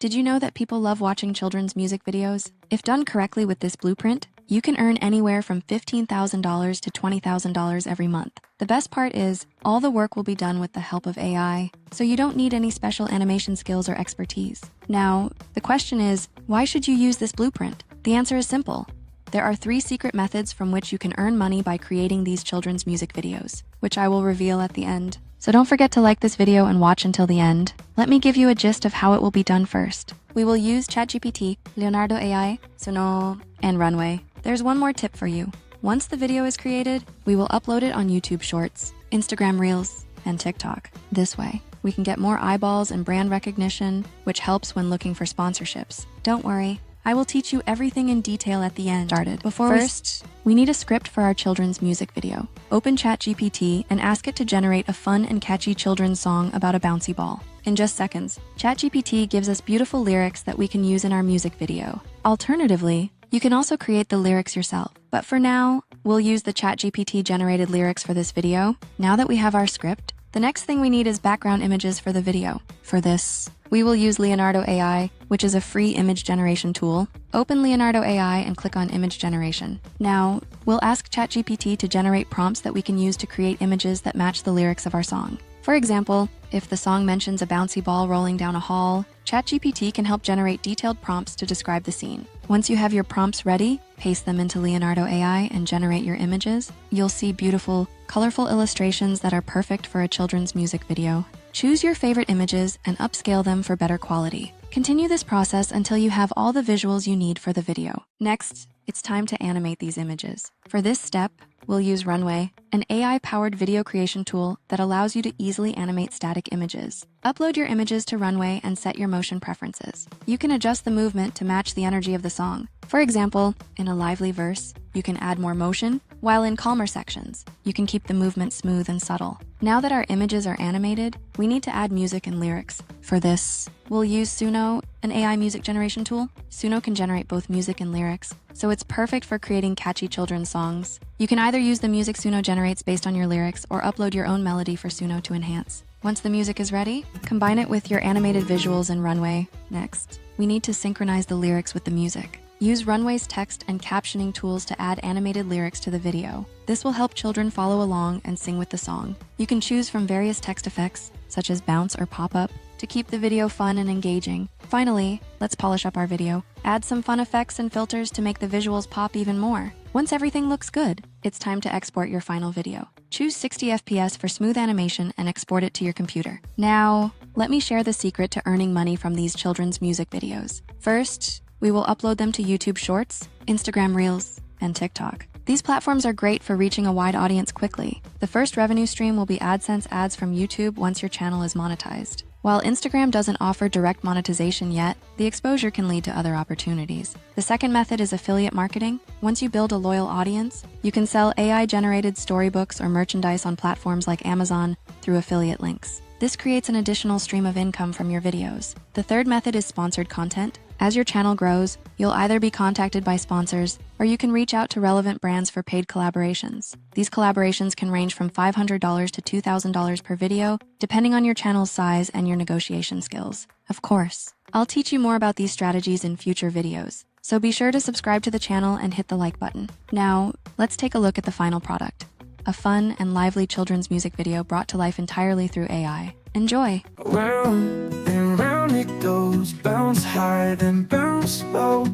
Did you know that people love watching children's music videos? If done correctly with this blueprint, you can earn anywhere from $15,000 to $20,000 every month. The best part is, all the work will be done with the help of AI, so you don't need any special animation skills or expertise. Now, the question is, why should you use this blueprint? The answer is simple. There are 3 secret methods from which you can earn money by creating these children's music videos, which I will reveal at the end. So don't forget to like this video and watch until the end. Let me give you a gist of how it will be done first. We will use ChatGPT, Leonardo AI, Suno, and Runway. There's one more tip for you. Once the video is created, we will upload it on YouTube Shorts, Instagram Reels, and TikTok. This way, we can get more eyeballs and brand recognition, which helps when looking for sponsorships. Don't worry, I will teach you everything in detail at the end. First, we need a script for our children's music video. Open ChatGPT and ask it to generate a fun and catchy children's song about a bouncy ball. In just seconds, ChatGPT gives us beautiful lyrics that we can use in our music video. Alternatively, you can also create the lyrics yourself. But for now, we'll use the ChatGPT generated lyrics for this video. Now that we have our script, the next thing we need is background images for the video. For this, we will use Leonardo AI, which is a free image generation tool. Open Leonardo AI and click on Image Generation. Now, we'll ask ChatGPT to generate prompts that we can use to create images that match the lyrics of our song. For example, if the song mentions a bouncy ball rolling down a hall, ChatGPT can help generate detailed prompts to describe the scene. Once you have your prompts ready, paste them into Leonardo AI and generate your images. You'll see beautiful, colorful illustrations that are perfect for a children's music video. Choose your favorite images and upscale them for better quality. Continue this process until you have all the visuals you need for the video. Next, it's time to animate these images. For this step, we'll use Runway, an AI-powered video creation tool that allows you to easily animate static images. Upload your images to Runway and set your motion preferences. You can adjust the movement to match the energy of the song. For example, in a lively verse, you can add more motion, while in calmer sections, you can keep the movement smooth and subtle. Now that our images are animated, we need to add music and lyrics. For this, we'll use Suno, an AI music generation tool. Suno can generate both music and lyrics, so it's perfect for creating catchy children's songs. You can either use the music Suno generates based on your lyrics or upload your own melody for Suno to enhance. Once the music is ready, combine it with your animated visuals in Runway. Next, we need to synchronize the lyrics with the music. Use Runway's text and captioning tools to add animated lyrics to the video. This will help children follow along and sing with the song. You can choose from various text effects, such as bounce or pop-up, to keep the video fun and engaging. Finally, let's polish up our video. Add some fun effects and filters to make the visuals pop even more. Once everything looks good, it's time to export your final video. Choose 60 FPS for smooth animation and export it to your computer. Now, let me share the secret to earning money from these children's music videos. First, we will upload them to YouTube Shorts, Instagram Reels, and TikTok. These platforms are great for reaching a wide audience quickly. The first revenue stream will be AdSense ads from YouTube once your channel is monetized. While Instagram doesn't offer direct monetization yet, the exposure can lead to other opportunities. The second method is affiliate marketing. Once you build a loyal audience, you can sell AI-generated storybooks or merchandise on platforms like Amazon through affiliate links. This creates an additional stream of income from your videos. The third method is sponsored content. As your channel grows, you'll either be contacted by sponsors or you can reach out to relevant brands for paid collaborations. These collaborations can range from $500 to $2,000 per video, depending on your channel's size and your negotiation skills. Of course, I'll teach you more about these strategies in future videos, so be sure to subscribe to the channel and hit the like button. Now, let's take a look at the final product. A fun and lively children's music video brought to life entirely through AI. Enjoy! Round and round it goes, bounce high then bounce low.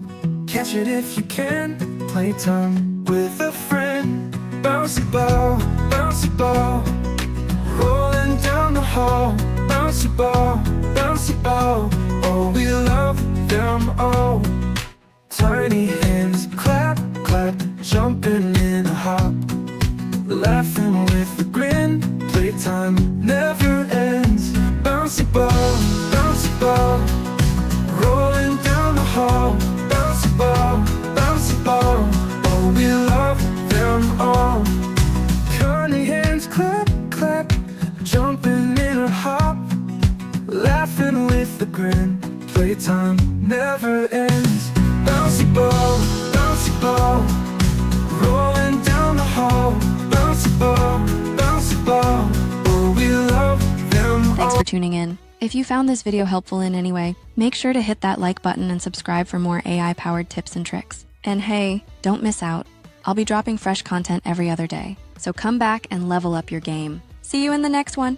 Catch it if you can, playtime with a friend. Bouncy ball, rolling down the hall. Bouncy ball, oh we love them all. Tiny hands clap, clap, jumping in a hop. Laughing with a grin, playtime never ends. Bouncy ball, rolling down the hall. Bouncy ball, oh we love them all. Tiny hands clap, clap, jumping in a hop. Laughing with a grin, playtime never ends. Bouncy ball, rolling down the hall. Bouncy ball, oh we love them all. Thanks for tuning in. If you found this video helpful in any way, make sure to hit that like button and subscribe for more AI-powered tips and tricks. And hey, don't miss out. I'll be dropping fresh content every other day, so come back and level up your game. See you in the next one.